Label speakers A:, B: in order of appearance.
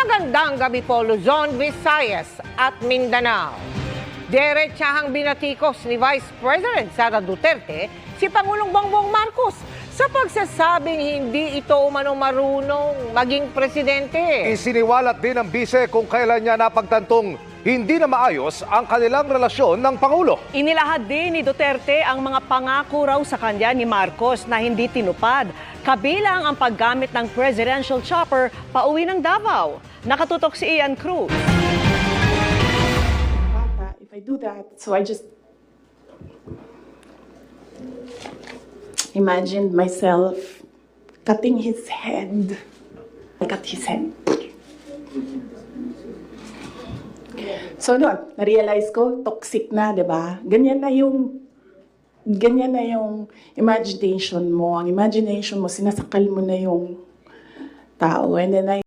A: Magandang gabi po Luzon, Visayas at Mindanao. Diretsahang binatikos ni Vice President Sara Duterte si Pangulong Bongbong Marcos sa pagsasabing hindi ito umano marunong maging presidente.
B: Isiniwalat din ng bise kung kailan niya napagtantong hindi na maayos ang kanilang relasyon ng Pangulo.
C: Inilahad din ni Duterte ang mga pangako raw sa kanya ni Marcos na hindi tinupad, kabilang ang paggamit ng presidential chopper pauwi ng Davao. Nakatutok si Ian Cruz.
D: If I do that, so I just imagined myself cutting his head. I cut his head. So noon, na-realize ko, toxic na, di ba? Ganyan na yung imagination mo. Ang imagination mo, sinasakal mo na yung tao. And then